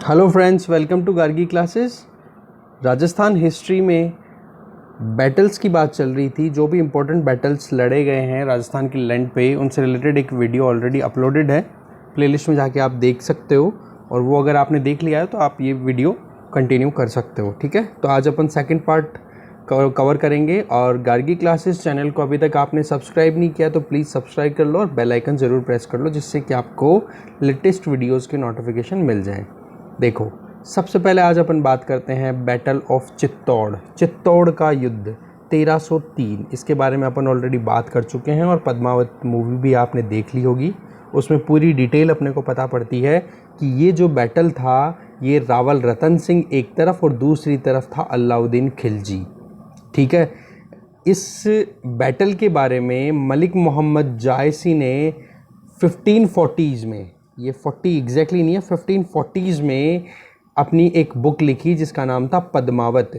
Hello friends, welcome to Gargi classes. Rajasthan history में battles की बात चल रही थी। जो भी इम्पोर्टेंट बैटल्स लड़े गए हैं राजस्थान की लैंड पे, उनसे रिलेटेड एक वीडियो ऑलरेडी अपलोडेड है। प्लेलिस्ट में जाके आप देख सकते हो, और वो अगर आपने देख लिया है तो आप ये वीडियो कंटिन्यू कर सकते हो। ठीक है, तो आज अपन सेकेंड पार्ट कवर करेंगे। और गार्गी क्लासेस चैनल को अभी तक आपने सब्सक्राइब नहीं किया तो प्लीज़ सब्सक्राइब कर लो और बेल आइकन ज़रूर प्रेस कर लो, जिससे कि आपको लेटेस्ट वीडियोज़ के नोटिफिकेशन मिल जाएँ। देखो, सबसे पहले आज अपन बात करते हैं बैटल ऑफ चित्तौड़। चित्तौड़ का युद्ध 1303, इसके बारे में अपन ऑलरेडी बात कर चुके हैं और पद्मावत मूवी भी आपने देख ली होगी। उसमें पूरी डिटेल अपने को पता पड़ती है कि ये जो बैटल था, ये रावल रतन सिंह एक तरफ और दूसरी तरफ था अलाउद्दीन खिलजी। ठीक है, इस बैटल के बारे में मलिक मोहम्मद जायसी ने 1540s में, ये 40 एग्जैक्टली नहीं है, 1540s में अपनी एक बुक लिखी जिसका नाम था पद्मावत।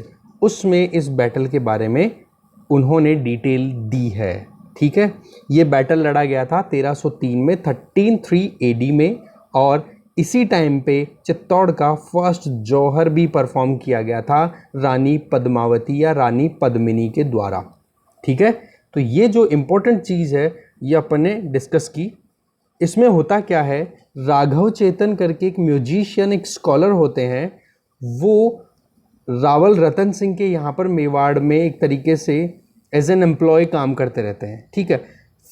उसमें इस बैटल के बारे में उन्होंने डिटेल दी है। ठीक है, ये बैटल लड़ा गया था 1303 में, 1303 AD में। और इसी टाइम पे चित्तौड़ का फर्स्ट जौहर भी परफॉर्म किया गया था रानी पद्मावती या रानी पद्मिनी के द्वारा। ठीक है, तो ये जो इम्पोर्टेंट चीज़ है ये अपन ने डिस्कस की। इसमें होता क्या है, राघव चेतन करके एक म्यूजिशियन, एक स्कॉलर होते हैं, वो रावल रतन सिंह के यहाँ पर मेवाड़ में एक तरीके से एज एन एम्प्लॉय काम करते रहते हैं। ठीक है,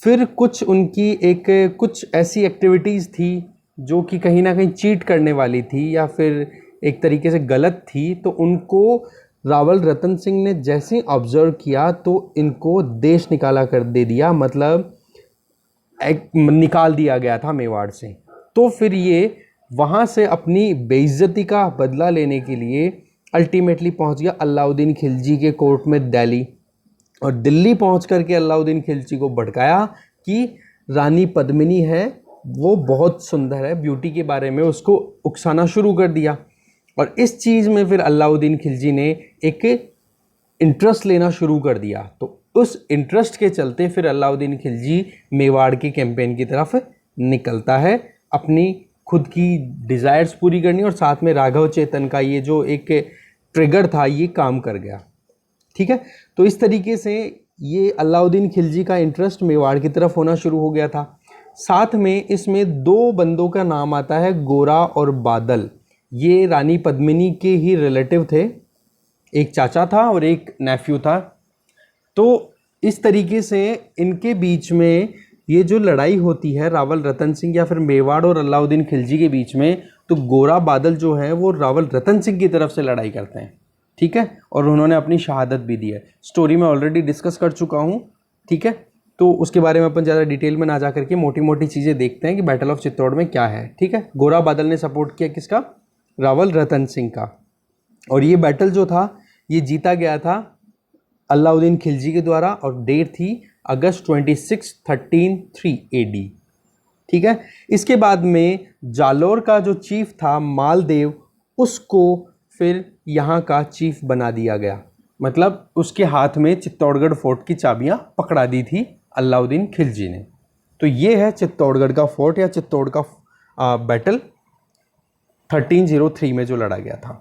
फिर कुछ उनकी कुछ ऐसी एक्टिविटीज़ थी जो कि कहीं ना कहीं चीट करने वाली थी या फिर एक तरीके से गलत थी। तो उनको रावल रतन सिंह ने जैसे ऑब्जर्व किया तो इनको देश निकाला कर दे दिया, मतलब निकाल दिया गया था मेवाड़ से। तो फिर ये वहाँ से अपनी बेइज्जती का बदला लेने के लिए अल्टीमेटली पहुँच गया अलाउद्दीन खिलजी के कोर्ट में दिल्ली। और दिल्ली पहुँच करके अलाउद्दीन खिलजी को भड़काया कि रानी पद्मिनी है, वो बहुत सुंदर है, ब्यूटी के बारे में उसको उकसाना शुरू कर दिया। और इस चीज़ में फिर अलाउद्दीन खिलजी ने एक इंटरेस्ट लेना शुरू कर दिया। तो उस इंटरेस्ट के चलते फिर अलाउद्दीन खिलजी मेवाड़ की कैंपेन की तरफ निकलता है, अपनी खुद की डिज़ायर्स पूरी करनी, और साथ में राघव चेतन का ये जो एक ट्रिगर था ये काम कर गया। ठीक है, तो इस तरीके से ये अलाउद्दीन खिलजी का इंटरेस्ट मेवाड़ की तरफ होना शुरू हो गया था। साथ में इसमें दो बंदों का नाम आता है, गोरा और बादल। ये रानी पद्मिनी के ही रिलेटिव थे, एक चाचा था और एक नेफ्यू था। तो इस तरीके से इनके बीच में ये जो लड़ाई होती है रावल रतन सिंह या फिर मेवाड़ और अलाउद्दीन खिलजी के बीच में, तो गोरा बादल जो है वो रावल रतन सिंह की तरफ से लड़ाई करते हैं। ठीक है, और उन्होंने अपनी शहादत भी दी है। स्टोरी में ऑलरेडी डिस्कस कर चुका हूँ। ठीक है, तो उसके बारे में अपन ज़्यादा डिटेल में ना जा करके मोटी मोटी चीज़ें देखते हैं कि बैटल ऑफ चित्तौड़ में क्या है। ठीक है, गोरा बादल ने सपोर्ट किया किसका? रावल रतन सिंह का। और ये बैटल जो था ये जीता गया था अलाउद्दीन खिलजी के द्वारा, और डेट थी अगस्त 26, 1303 AD। ठीक है, इसके बाद में जालोर का जो चीफ था मालदेव, उसको फिर यहाँ का चीफ बना दिया गया। मतलब उसके हाथ में चित्तौड़गढ़ फोर्ट की चाबियाँ पकड़ा दी थी अलाउद्दीन खिलजी ने। तो ये है चित्तौड़गढ़ का फोर्ट या चित्तौड़ का बैटल 1303 में जो लड़ा गया था।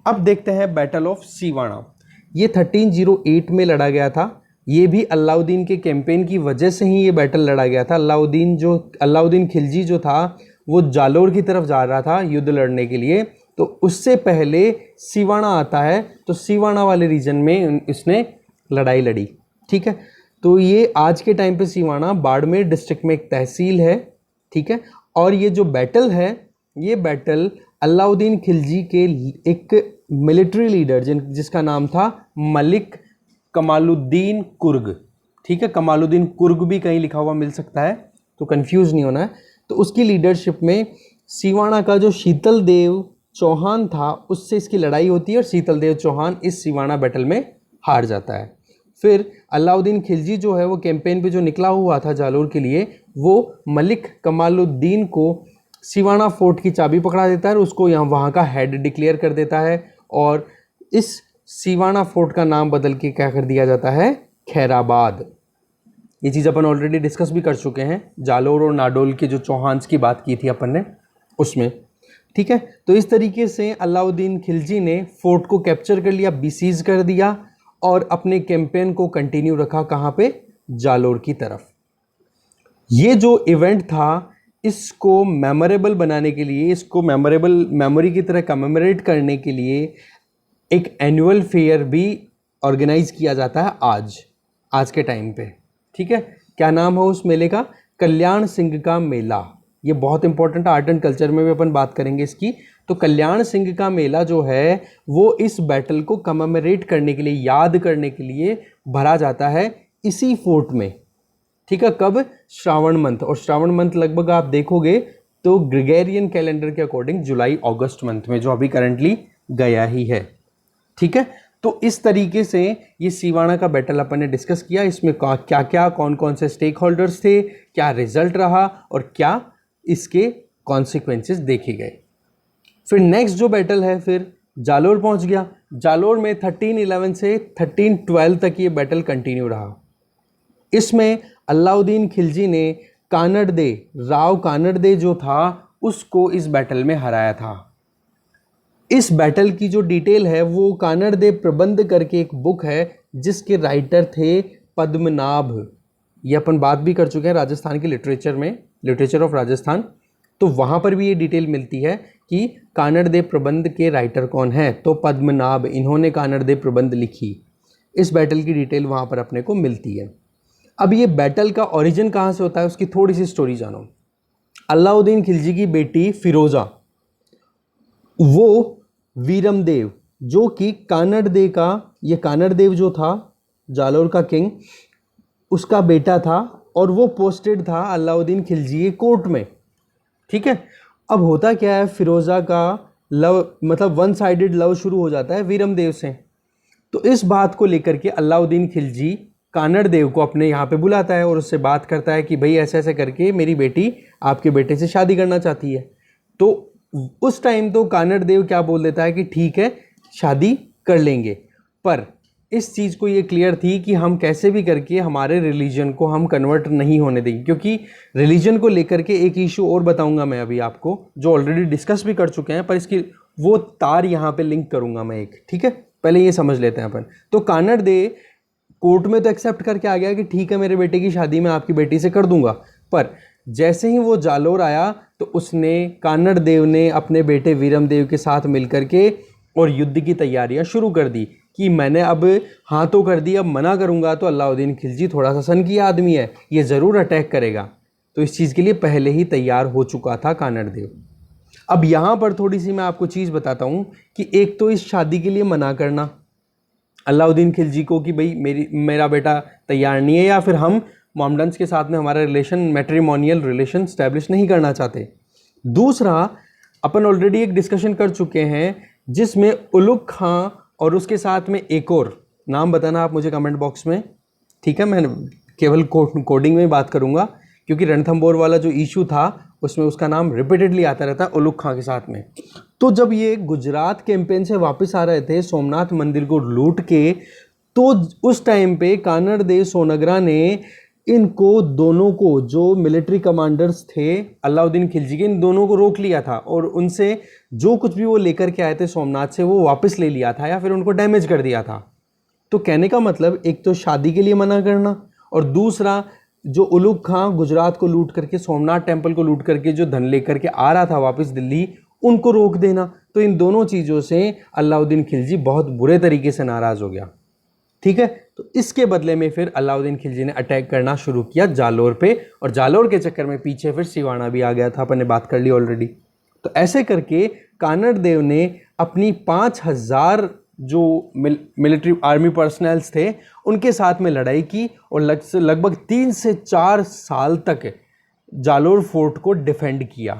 अब देखते हैं बैटल ऑफ सीवाना। ये 1308 में लड़ा गया था। ये भी अलाउद्दीन के कैंपेन की वजह से ही ये बैटल लड़ा गया था। अलाउद्दीन खिलजी जो था वो जालोर की तरफ जा रहा था युद्ध लड़ने के लिए, तो उससे पहले सीवाना आता है, तो सीवाना वाले रीजन में इसने लड़ाई लड़ी। ठीक है, तो ये आज के टाइम पे सीवाना बाड़मेर डिस्ट्रिक्ट में एक तहसील है। ठीक है, और ये जो बैटल है, ये बैटल अलाउद्दीन खिलजी के एक मिलिट्री लीडर जिसका नाम था मलिक कमालुद्दीन कुर्ग। ठीक है, कमालुद्दीन कुर्ग भी कहीं लिखा हुआ मिल सकता है, तो कंफ्यूज नहीं होना है। तो उसकी लीडरशिप में सीवाना का जो शीतल देव चौहान था उससे इसकी लड़ाई होती है, और शीतल देव चौहान इस सीवाना बैटल में हार जाता है। फिर अलाउद्दीन खिलजी जो है वो कैंपेन पे जो निकला हुआ था जालोर के लिए, वो मलिक कमालुद्दीन को सीवाना फोर्ट की चाबी पकड़ा देता है और उसको वहाँ का हेड डिक्लेयर कर देता है। और इस सीवाना फोर्ट का नाम बदल के क्या कर दिया जाता है? खैराबाद। ये चीज़ अपन ऑलरेडी डिस्कस भी कर चुके हैं, जालोर और नाडोल के जो चौहान्स की बात की थी अपन ने उसमें। ठीक है, तो इस तरीके से अलाउद्दीन खिलजी ने फोर्ट को कैप्चर कर लिया, बीसीज कर दिया और अपने कैंपेन को कंटिन्यू रखा कहाँ पे, जालोर की तरफ। ये जो इवेंट था इसको मेमोरेबल बनाने के लिए, इसको मेमोरेबल मेमोरी की तरह कमेमोरेट करने के लिए एक एनुअल फेयर भी ऑर्गेनाइज किया जाता है आज के टाइम पे। ठीक है, क्या नाम है उस मेले का, कल्याण सिंह का मेला। ये बहुत इंपॉर्टेंट आर्ट एंड कल्चर में भी अपन बात करेंगे इसकी। तो कल्याण सिंह का मेला जो है वो इस बैटल को कमेमोरेट करने के लिए, याद करने के लिए भरा जाता है इसी फोर्ट में। ठीक है, कब, श्रावण मंथ, और श्रावण मंथ लगभग आप देखोगे तो ग्रेगोरियन कैलेंडर के अकॉर्डिंग जुलाई अगस्त मंथ में, जो अभी करंटली गया ही है। ठीक है, तो इस तरीके से ये सिवाना का बैटल अपन ने डिस्कस किया। इसमें क्या क्या, कौन कौन से स्टेक होल्डर्स थे, क्या रिजल्ट रहा और क्या इसके कॉन्सिक्वेंसेस देखे गए। फिर नेक्स्ट जो बैटल है, फिर जालोर पहुंच गया। जालोर में 1311 से 1312 तक ये बैटल कंटिन्यू रहा। इसमें अलाउद्दीन खिलजी ने कानड़दे, राव कानड़दे जो था उसको इस बैटल में हराया था। इस बैटल की जो डिटेल है वो कानड़दे प्रबंध करके एक बुक है जिसके राइटर थे पद्मनाभ। ये अपन बात भी कर चुके हैं राजस्थान की लिटरेचर में, लिटरेचर ऑफ राजस्थान, तो वहाँ पर भी ये डिटेल मिलती है कि कानड़दे प्रबंध के राइटर कौन है, तो पद्मनाभ, इन्होंने कानड़दे प्रबंध लिखी। इस बैटल की डिटेल वहाँ पर अपने को मिलती है। अब ये बैटल का ओरिजिन कहाँ से होता है उसकी थोड़ी सी स्टोरी जानो। अलाउद्दीन खिलजी की बेटी फिरोज़ा, वो वीरमदेव जो कि कानड़दे का, ये कानड़देव जो था जालोर का किंग, उसका बेटा था और वो पोस्टेड था अलाउद्दीन खिलजी के कोर्ट में। ठीक है, अब होता क्या है, फिरोज़ा का लव, मतलब वन साइडेड लव शुरू हो जाता है वीरमदेव से। तो इस बात को लेकर के अलाउद्दीन खिलजी कानड़देव को अपने यहाँ पे बुलाता है और उससे बात करता है कि भाई ऐसे ऐसे करके मेरी बेटी आपके बेटे से शादी करना चाहती है। तो उस टाइम तो कानड़देव क्या बोल देता है कि ठीक है शादी कर लेंगे, पर इस चीज़ को ये क्लियर थी कि हम कैसे भी करके हमारे रिलीजन को हम कन्वर्ट नहीं होने देंगे, क्योंकि रिलीजन को लेकर के एक इशू और बताऊंगा मैं अभी आपको, जो ऑलरेडी डिस्कस भी कर चुके हैं, पर इसकी वो तार यहाँ पे लिंक करूंगा मैं एक। ठीक है, पहले ये समझ लेते हैं अपन। तो कानड़देव कोर्ट में तो एक्सेप्ट करके आ गया कि ठीक है मेरे बेटे की शादी मैं आपकी बेटी से कर दूंगा, पर जैसे ही वो जालोर आया तो उसने, कानड़देव ने अपने बेटे वीरमदेव के साथ मिलकर के और युद्ध की तैयारियां शुरू कर दी कि मैंने अब हाँ तो कर दी, अब मना करूंगा तो अलाउद्दीन खिलजी थोड़ा सा सन की आदमी है, ये ज़रूर अटैक करेगा। तो इस चीज़ के लिए पहले ही तैयार हो चुका था कानड़देव। अब यहाँ पर थोड़ी सी मैं आपको चीज़ बताता हूँ कि एक तो इस शादी के लिए मना करना अलाउद्दीन खिलजी को कि भाई मेरा बेटा तैयार नहीं है, या फिर हम मोहम्मडन्स के साथ में हमारा रिलेशन, मैट्रिमोनियल रिलेशन स्टैब्लिश नहीं करना चाहते। दूसरा, अपन ऑलरेडी एक डिस्कशन कर चुके हैं जिसमें उलुग खां और उसके साथ में एक और नाम बताना आप मुझे कमेंट बॉक्स में। ठीक है, मैं केवल कोडिंग में बात करूंगा क्योंकि रणथंबोर वाला जो इशू था उसमें उसका नाम रिपीटेडली आता रहता है उलुग खां के साथ में। तो जब ये गुजरात कैंपेन से वापस आ रहे थे सोमनाथ मंदिर को लूट के, तो उस टाइम पे कानड़देव सोनगरा ने इनको दोनों को, जो मिलिट्री कमांडर्स थे अलाउद्दीन खिलजी के, इन दोनों को रोक लिया था और उनसे जो कुछ भी वो लेकर के आए थे सोमनाथ से वो वापस ले लिया था या फिर उनको डैमेज कर दिया था। तो कहने का मतलब एक तो शादी के लिए मना करना, और दूसरा जो उलुग खां गुजरात को लूट करके, सोमनाथ टेम्पल को लूट करके जो धन लेकर के आ रहा था वापस दिल्ली, उनको रोक देना। तो इन दोनों चीज़ों से अलाउद्दीन खिलजी बहुत बुरे तरीके से नाराज़ हो गया। ठीक है, तो इसके बदले में फिर अलाउद्दीन खिलजी ने अटैक करना शुरू किया जालोर पे, और जालोर के चक्कर में पीछे फिर सिवाना भी आ गया था, अपन ने बात कर ली ऑलरेडी। तो ऐसे करके कानड़देव ने अपनी 5000 जो मिलिट्री आर्मी पर्सनल्स थे उनके साथ में लड़ाई की और लगभग 3 से 4 साल तक जालोर फोर्ट को डिफेंड किया।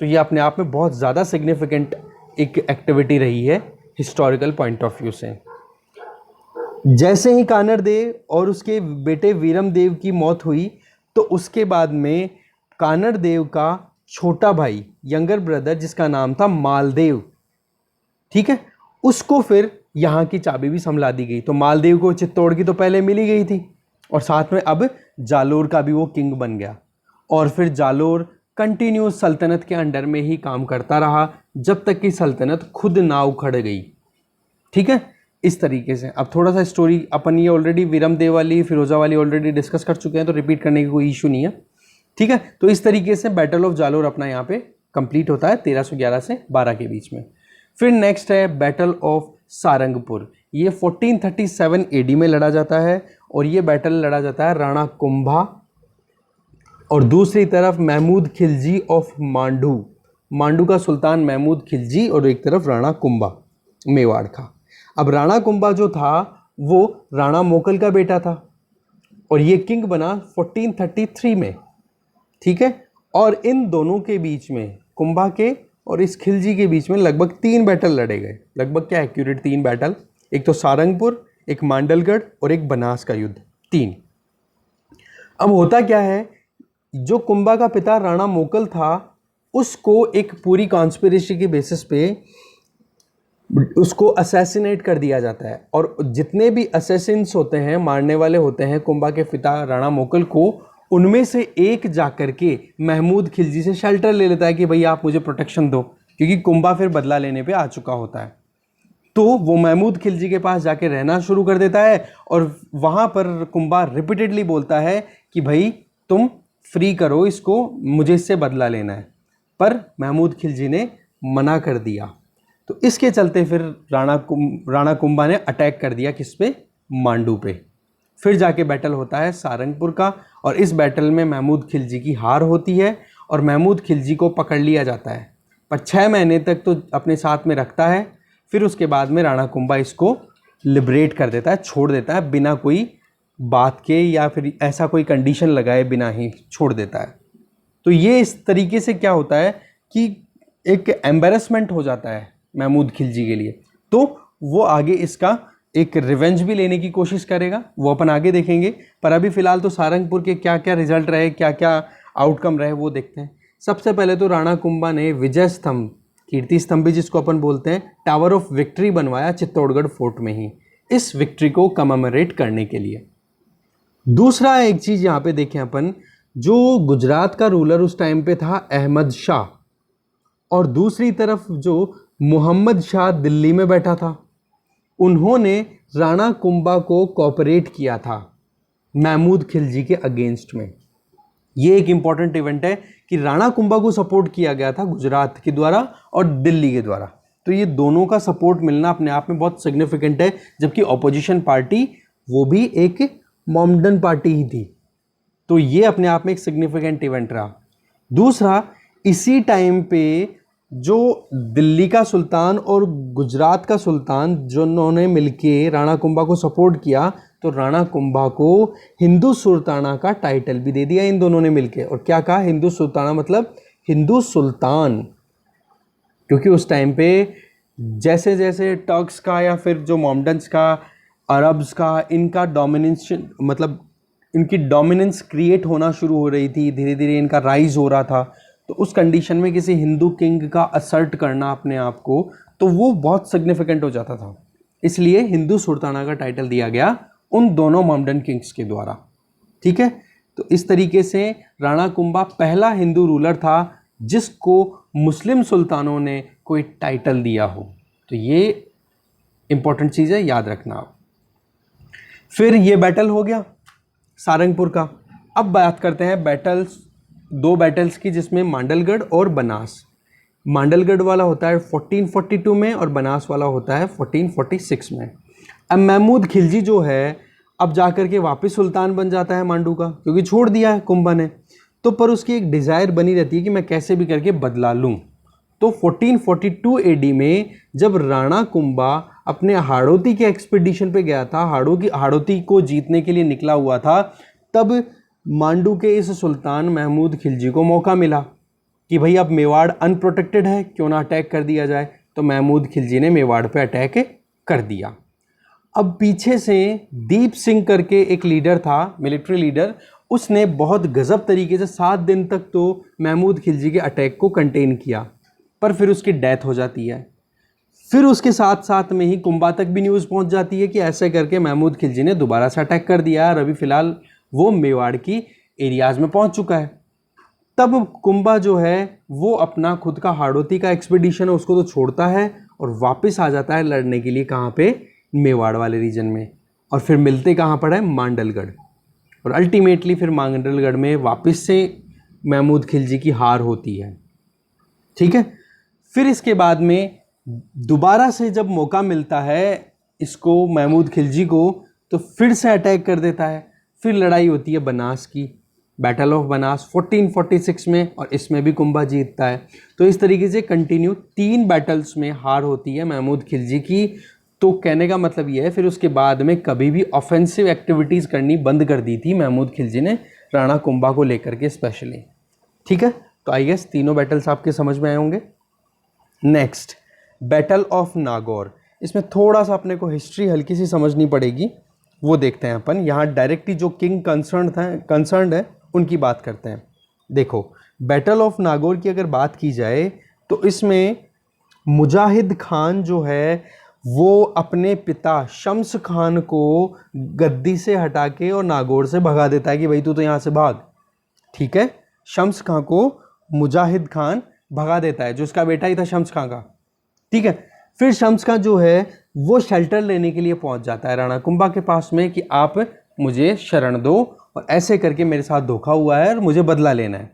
तो ये अपने आप में बहुत ज़्यादा सिग्निफिकेंट एक एक्टिविटी रही है हिस्टोरिकल पॉइंट ऑफ व्यू से। जैसे ही कानड़देव और उसके बेटे वीरमदेव की मौत हुई तो उसके बाद में कानड़देव का छोटा भाई, यंगर ब्रदर, जिसका नाम था मालदेव, ठीक है, उसको फिर यहाँ की चाबी भी संभला दी गई। तो मालदेव को चित्तौड़ की तो पहले मिली गई थी और साथ में अब जालोर का भी वो किंग बन गया। और फिर जालोर कंटिन्यूस सल्तनत के अंडर में ही काम करता रहा जब तक कि सल्तनत खुद ना उखड़ गई। ठीक है, इस तरीके से। अब थोड़ा सा स्टोरी अपन ये ऑलरेडी विरमदेव वाली, फिरोजा वाली ऑलरेडी डिस्कस कर चुके हैं, तो रिपीट करने की कोई इशू नहीं है। ठीक है, तो इस तरीके से बैटल ऑफ जालोर अपना यहाँ पे कंप्लीट होता है 1311 से 12 के बीच में। फिर नेक्स्ट है बैटल ऑफ सारंगपुर। ये 1437 एडी में लड़ा जाता है और ये बैटल लड़ा जाता है राणा कुंभा और दूसरी तरफ महमूद खिलजी ऑफ मांडू, मांडू का सुल्तान महमूद खिलजी, और एक तरफ राणा कुंभा मेवाड़ का। अब राणा कुंभा जो था वो राणा मोकल का बेटा था और ये किंग बना 1433 में। ठीक है, और इन दोनों के बीच में, कुंभा के और इस खिलजी के बीच में लगभग 3 बैटल लड़े गए। लगभग क्या एक्यूरेट 3 बैटल, एक तो सारंगपुर, एक मांडलगढ़ और एक बनास का युद्ध, 3। अब होता क्या है, जो कुंभा का पिता राणा मोकल था उसको एक पूरी कॉन्स्पिरेसी के बेसिस पे उसको असैसिनेट कर दिया जाता है और जितने भी असैसिन्स होते हैं, मारने वाले होते हैं कुंभा के पिता राणा मोकल को, उनमें से एक जाकर के महमूद खिलजी से शेल्टर ले लेता है कि भाई आप मुझे प्रोटेक्शन दो, क्योंकि कुंभा फिर बदला लेने पे आ चुका होता है। तो वो महमूद खिलजी के पास जाके रहना शुरू कर देता है और वहाँ पर कुंभा रिपीटेडली बोलता है कि भाई तुम फ्री करो इसको, मुझे इससे बदला लेना है। पर महमूद खिलजी ने मना कर दिया। तो इसके चलते फिर राणा कुंभा ने अटैक कर दिया किस पे, मांडू पे। फिर जाके बैटल होता है सारंगपुर का और इस बैटल में महमूद खिलजी की हार होती है और महमूद खिलजी को पकड़ लिया जाता है, पर 6 महीने तक तो अपने साथ में रखता है। फिर उसके बाद में राणा कुंभा इसको लिबरेट कर देता है, छोड़ देता है, बिना कोई बात के या फिर ऐसा कोई कंडीशन लगाए बिना ही छोड़ देता है। तो ये इस तरीके से क्या होता है कि एक एम्बेरसमेंट हो जाता है महमूद खिलजी के लिए। तो वो आगे इसका एक रिवेंज भी लेने की कोशिश करेगा, वो अपन आगे देखेंगे। पर अभी फ़िलहाल तो सारंगपुर के क्या क्या रिजल्ट रहे, क्या क्या आउटकम रहे, वो देखते हैं। सबसे पहले तो राणा कुंभा ने विजय स्तंभ, कीर्ति स्तंभ भी जिसको अपन बोलते हैं, टावर ऑफ विक्ट्री बनवाया चित्तौड़गढ़ फोर्ट में ही, इस विक्ट्री को कमेमोरेट करने के लिए। दूसरा एक चीज़ यहाँ पे देखें अपन, जो गुजरात का रूलर उस टाइम पे था अहमद शाह, और दूसरी तरफ जो मोहम्मद शाह दिल्ली में बैठा था, उन्होंने राणा कुंभा को कोऑपरेट किया था महमूद खिलजी के अगेंस्ट में। ये एक इंपॉर्टेंट इवेंट है कि राणा कुंभा को सपोर्ट किया गया था गुजरात के द्वारा और दिल्ली के द्वारा। तो ये दोनों का सपोर्ट मिलना अपने आप में बहुत सिग्निफिकेंट है, जबकि ऑपोजिशन पार्टी वो भी एक मोमडन पार्टी ही थी। तो ये अपने आप में एक सिग्निफिकेंट इवेंट रहा। दूसरा, इसी टाइम पे जो दिल्ली का सुल्तान और गुजरात का सुल्तान जिन्होंने मिलके राणा कुंभा को सपोर्ट किया, तो राणा कुंभा को हिंदू सुल्ताना का टाइटल भी दे दिया इन दोनों ने मिलके। और क्या कहा, हिंदू सुल्ताना मतलब हिंदू सुल्तान, क्योंकि उस टाइम पे जैसे जैसे टर्क्स का या फिर जो मोमडन्स का, अरब्स का, इनका डोमिनेशन, मतलब इनकी डोमिनेंस क्रिएट होना शुरू हो रही थी, धीरे धीरे इनका राइज हो रहा था। तो उस कंडीशन में किसी हिंदू किंग का असर्ट करना अपने आप को, तो वो बहुत सिग्निफिकेंट हो जाता था। इसलिए हिंदू सुल्ताना का टाइटल दिया गया उन दोनों मोमडन किंग्स के द्वारा। ठीक है, तो इस तरीके से राणा कुंभा पहला हिंदू रूलर था जिसको मुस्लिम सुल्तानों ने कोई टाइटल दिया हो। तो ये इंपॉर्टेंट चीज़ है, याद रखना आप। फिर ये बैटल हो गया सारंगपुर का। अब बात करते हैं बैटल्स, 2 बैटल्स की, जिसमें मांडलगढ़ और बनास। मांडलगढ़ वाला होता है 1442 में और बनास वाला होता है 1446 में। अब महमूद खिलजी जो है अब जाकर के वापस सुल्तान बन जाता है मांडू का, क्योंकि छोड़ दिया है कुंभा ने। तो पर उसकी एक डिज़ायर बनी रहती है कि मैं कैसे भी करके बदला लूँ। तो 1442 एडी में जब राणा कुंभा अपने हाड़ौती के एक्सपीडिशन पे गया था, हाड़ौती को जीतने के लिए निकला हुआ था, तब मांडू के इस सुल्तान महमूद खिलजी को मौका मिला कि भाई अब मेवाड़ अनप्रोटेक्टेड है, क्यों ना अटैक कर दिया जाए। तो महमूद खिलजी ने मेवाड़ पे अटैक कर दिया। अब पीछे से दीप सिंह करके एक लीडर था, मिलिट्री लीडर, उसने बहुत गजब तरीके से 7 दिन तक तो महमूद खिलजी के अटैक को कंटेन किया, पर फिर उसकी डेथ हो जाती है। फिर उसके साथ साथ में ही कुंभा तक भी न्यूज़ पहुंच जाती है कि ऐसे करके महमूद खिलजी ने दोबारा से अटैक कर दिया और अभी फ़िलहाल वो मेवाड़ की एरियाज़ में पहुंच चुका है। तब कुंभा जो है वो अपना खुद का हाड़ौती का एक्सपीडिशन है उसको तो छोड़ता है और वापस आ जाता है लड़ने के लिए, कहाँ पे, मेवाड़ वाले रीजन में। और फिर मिलते कहाँ पर है, मांडलगढ़। और अल्टीमेटली फिर मांडलगढ़ में वापस से महमूद खिलजी की हार होती है। ठीक है, फिर इसके बाद में दोबारा से जब मौका मिलता है इसको महमूद खिलजी को, तो फिर से अटैक कर देता है। फिर लड़ाई होती है बनास की, बैटल ऑफ बनास 1446 में, और इसमें भी कुंभा जीतता है। तो इस तरीके से कंटिन्यू 3 बैटल्स में हार होती है महमूद खिलजी की। तो कहने का मतलब ये है फिर उसके बाद में कभी भी ऑफेंसिव एक्टिविटीज़ करनी बंद कर दी थी महमूद खिलजी ने, राणा कुंभा को लेकर के स्पेशली। ठीक है, तो आई गेस तीनों बैटल्स आपके समझ में आए होंगे। Next, battle of Nagaur. इसमें थोड़ा सा अपने को हिस्ट्री हल्की सी समझनी पड़ेगी, वो देखते हैं अपन। यहाँ डायरेक्टली जो किंग कंसर्न्ड है उनकी बात करते हैं। देखो, बैटल ऑफ नागौर की अगर बात की जाए तो इसमें मुजाहिद खान जो है वो अपने पिता शम्स खान को गद्दी से हटा के और नागौर से भगा देता है कि भाई तू तो यहाँ से भाग। ठीक है, शम्स खान को मुजाहिद खान भगा देता है, जो उसका बेटा ही था शम्स खान का। ठीक है, फिर शम्स खान जो है वो शेल्टर लेने के लिए पहुंच जाता है राणा कुंभा के पास में कि आप मुझे शरण दो और ऐसे करके मेरे साथ धोखा हुआ है और मुझे बदला लेना है।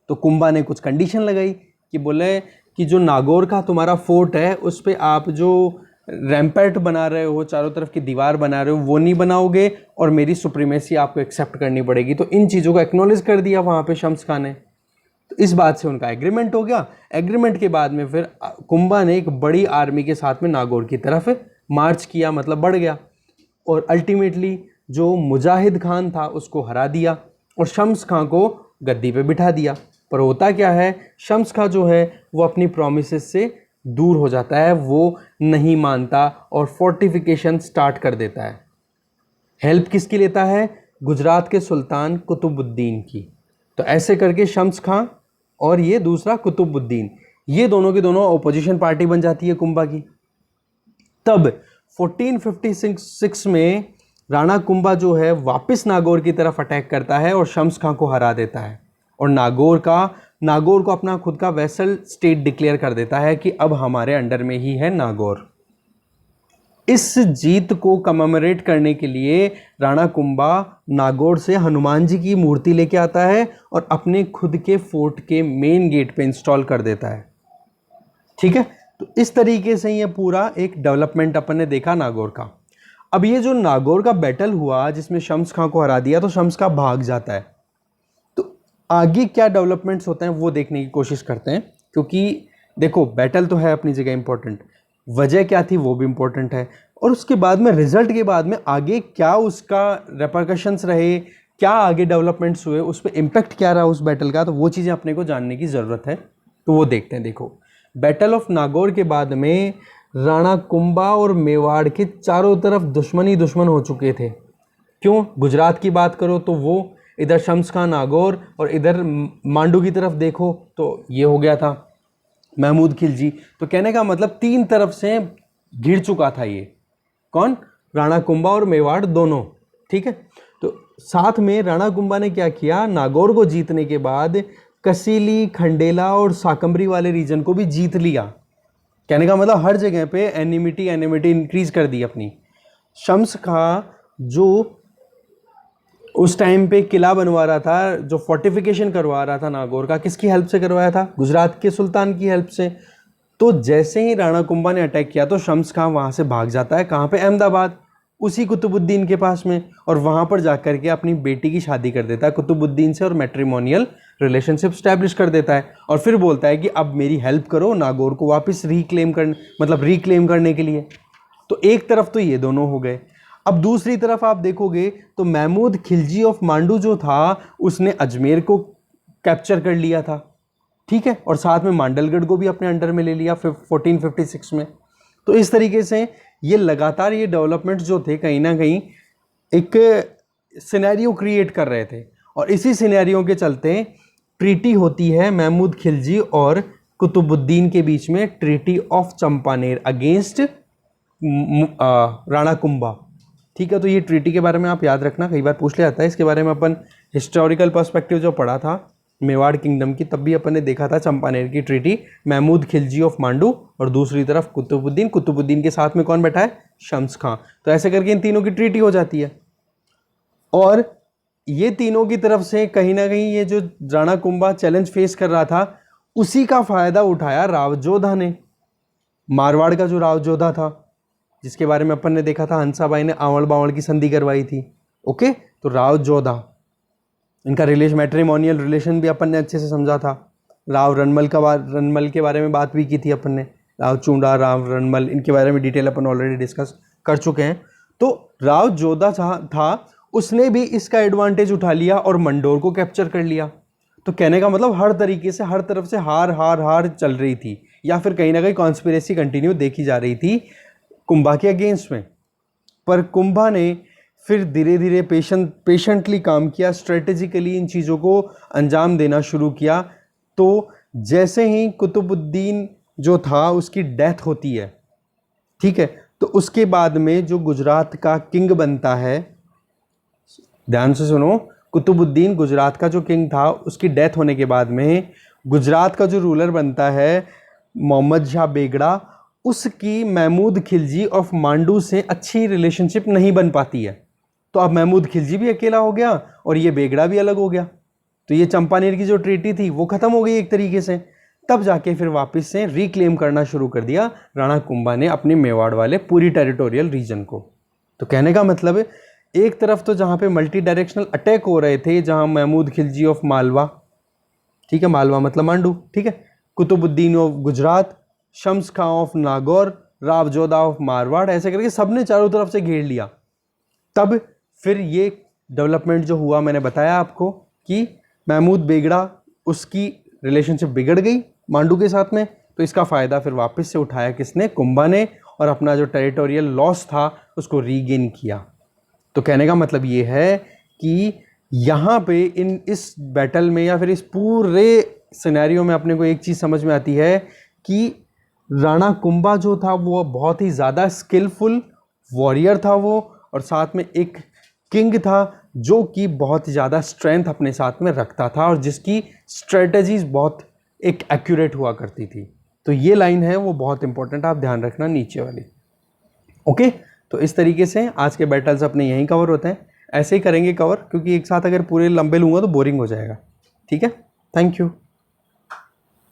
तो कुंभा ने कुछ कंडीशन लगाई कि बोले कि जो नागौर का तुम्हारा फोर्ट है उस पर आप जो रैम्पेट बना रहे हो, चारों तरफ की दीवार बना रहे हो, वो नहीं बनाओगे और मेरी सुप्रीमेसी आपको एक्सेप्ट करनी पड़ेगी। तो इन चीज़ों को एक्नॉलेज कर दिया वहाँ पे शम्स खान ने। तो इस बात से उनका एग्रीमेंट हो गया। एग्रीमेंट के बाद में फिर कुंभा ने एक बड़ी आर्मी के साथ में नागौर की तरफ मार्च किया, मतलब बढ़ गया, और अल्टीमेटली जो मुजाहिद खान था उसको हरा दिया और शम्स खान को गद्दी पे बिठा दिया। पर होता क्या है, शम्स खान जो है वो अपनी प्रोमिसेस से दूर हो जाता है, वो नहीं मानता और फोर्टिफिकेशन स्टार्ट कर देता है। हेल्प किसकी लेता है, गुजरात के सुल्तान कुतुबुद्दीन की। तो ऐसे करके शम्स खान और ये दूसरा कुतुबुद्दीन, ये दोनों के दोनों अपोजिशन पार्टी बन जाती है कुंभा की। तब 1456 में राणा कुंभा जो है वापस नागौर की तरफ अटैक करता है और शम्स खान को हरा देता है और नागौर को अपना खुद का वैसल स्टेट डिक्लेयर कर देता है कि अब हमारे अंडर में ही है नागौर। इस जीत को कमेमोरेट करने के लिए राणा कुंभा नागौर से हनुमान जी की मूर्ति लेके आता है और अपने खुद के फोर्ट के मेन गेट पे इंस्टॉल कर देता है। ठीक है, तो इस तरीके से ये पूरा एक डेवलपमेंट अपन ने देखा नागौर का। अब ये जो नागौर का बैटल हुआ जिसमें शम्स खान को हरा दिया, तो शम्स खान भाग जाता है। तो आगे क्या डेवलपमेंट्स होते हैं वो देखने की कोशिश करते हैं, क्योंकि देखो बैटल तो है अपनी जगह इंपॉर्टेंट, वजह क्या थी वो भी इंपॉर्टेंट है, और उसके बाद में रिजल्ट के बाद में आगे क्या उसका रेपरकशंस रहे, क्या आगे डेवलपमेंट्स हुए, उस पर इम्पैक्ट क्या रहा उस बैटल का, तो वो चीज़ें अपने को जानने की ज़रूरत है। तो वो देखते हैं। देखो, बैटल ऑफ नागौर के बाद में राणा कुंभा और मेवाड़ के चारों तरफ दुश्मन ही दुश्मन हो चुके थे। क्यों, गुजरात की बात करो तो वो इधर शम्स खान नागौर, और इधर मांडू की तरफ देखो तो ये हो गया था महमूद खिलजी। तो कहने का मतलब 3 तरफ से घिर चुका था ये, कौन, राणा कुंभा और मेवाड़ दोनों। ठीक है, तो साथ में राणा कुंभा ने क्या किया, नागौर को जीतने के बाद कसीली, खंडेला और साकंबरी वाले रीजन को भी जीत लिया। कहने का मतलब हर जगह पे एनिमिटी इंक्रीज कर दी अपनी। शम्स खां जो उस टाइम पे किला बनवा रहा था, जो फोर्टिफिकेशन करवा रहा था नागौर का, किसकी हेल्प से करवाया था, गुजरात के सुल्तान की हेल्प से। तो जैसे ही राणा कुंभा ने अटैक किया तो शम्स खां वहाँ से भाग जाता है, कहाँ पे, अहमदाबाद, उसी कुतुबुद्दीन के पास में, और वहाँ पर जाकर के अपनी बेटी की शादी कर देता है कुतुबुद्दीन से और मैट्रिमोनियल रिलेशनशिप स्टैब्लिश कर देता है। और फिर बोलता है कि अब मेरी हेल्प करो नागौर को वापस रिक्लेम करने के लिए। तो एक तरफ तो ये दोनों हो गए। अब दूसरी तरफ आप देखोगे तो महमूद खिलजी ऑफ मांडू जो था उसने अजमेर को कैप्चर कर लिया था। ठीक है, और साथ में मांडलगढ़ को भी अपने अंडर में ले लिया 1456 में। तो इस तरीके से ये लगातार ये डेवलपमेंट्स जो थे कहीं ना कहीं एक सिनेरियो क्रिएट कर रहे थे, और इसी सिनेरियो के चलते ट्रीटी होती है महमूद खिलजी और कुतुबुद्दीन के बीच में, treaty of Champaner against Rana Kumbha. ठीक है, तो ये ट्रीटी के बारे में आप याद रखना, कई बार पूछ लिया जाता है इसके बारे में। अपन हिस्टोरिकल पर्सपेक्टिव जो पढ़ा था मेवाड़ किंगडम की, तब भी अपन ने देखा था चंपानेर की ट्रीटी, महमूद खिलजी ऑफ मांडू और दूसरी तरफ कुतुबुद्दीन के साथ में कौन बैठा है, शम्स खां। तो ऐसे करके इन तीनों की ट्रीटी हो जाती है। और ये तीनों की तरफ से कहीं ना कहीं ये जो राणा कुंभा चैलेंज फेस कर रहा था, उसी का फायदा उठाया राव जोधा ने। मारवाड़ का जो राव जोधा था, जिसके बारे में अपन ने देखा था हंसाबाई ने आवड़ बावड़ की संधि करवाई थी। ओके, तो राव जोधा, इनका मैट्रिमोनियल रिलेशन भी अपन ने अच्छे से समझा था। राव रनमल के बारे में बात भी की थी अपन ने, राव चूंडा, राव रनमल, इनके बारे में डिटेल अपन ऑलरेडी डिस्कस कर चुके हैं। तो राव जोधा था, उसने भी इसका एडवांटेज उठा लिया और मंडोर को कैप्चर कर लिया। तो कहने का मतलब हर तरीके से, हर तरफ से हार हार हार चल रही थी, या फिर कहीं ना कहीं कॉन्स्पिरेसी कंटिन्यू देखी जा रही थी कुंभा के अगेंस्ट में। पर कुंभा ने फिर धीरे धीरे पेशेंटली काम किया, स्ट्रेटेजिकली इन चीज़ों को अंजाम देना शुरू किया। तो जैसे ही कुतुबुद्दीन जो था उसकी डेथ होती है, ठीक है, तो उसके बाद में जो गुजरात का किंग बनता है, ध्यान से सुनो, कुतुबुद्दीन गुजरात का जो किंग था, उसकी डेथ होने के बाद में गुजरात का जो रूलर बनता है मोहम्मद शाह बेगड़ा, उसकी महमूद खिलजी ऑफ मांडू से अच्छी रिलेशनशिप नहीं बन पाती है। तो अब महमूद खिलजी भी अकेला हो गया और ये बेगड़ा भी अलग हो गया। तो ये चंपानेर की जो ट्रीटी थी वो ख़त्म हो गई एक तरीके से। तब जाके फिर वापस से रिक्लेम करना शुरू कर दिया राणा कुंभा ने अपने मेवाड़ वाले पूरी टेरिटोरियल रीजन को। तो कहने का मतलब है, एक तरफ तो जहाँ पे मल्टी डायरेक्शनल अटैक हो रहे थे, जहाँ महमूद खिलजी ऑफ मालवा, ठीक है, मालवा मतलब मांडू, ठीक है, Qutbuddin of Gujarat, Shams Khan of Nagaur, Rao Jodha of Marwar, ऐसे करके सबने चारों तरफ से घेर लिया। तब फिर ये डेवलपमेंट जो हुआ, मैंने बताया आपको कि महमूद बेगड़ा, उसकी रिलेशनशिप बिगड़ गई मांडू के साथ में। तो इसका फ़ायदा फिर वापस से उठाया किसने, कुंभा ने, और अपना जो टेरिटोरियल लॉस था उसको रीगेन किया। तो कहने का मतलब ये है कि यहाँ पे इस बैटल में या फिर इस पूरे सिनेरियो में अपने को एक चीज़ समझ में आती है कि राणा कुंभा जो था वो बहुत ही ज़्यादा स्किलफुल वॉरियर था वो, और साथ में एक किंग था जो कि बहुत ज़्यादा स्ट्रेंथ अपने साथ में रखता था और जिसकी स्ट्रेटजीज बहुत एक एक्यूरेट हुआ करती थी। तो ये लाइन है वो बहुत इंपॉर्टेंट, आप ध्यान रखना नीचे वाली। ओके, तो इस तरीके से आज के बैटल्स अपने यहीं कवर होते हैं। ऐसे ही करेंगे कवर, क्योंकि एक साथ अगर पूरे लंबे लूँगा तो बोरिंग हो जाएगा। ठीक है, थैंक यू।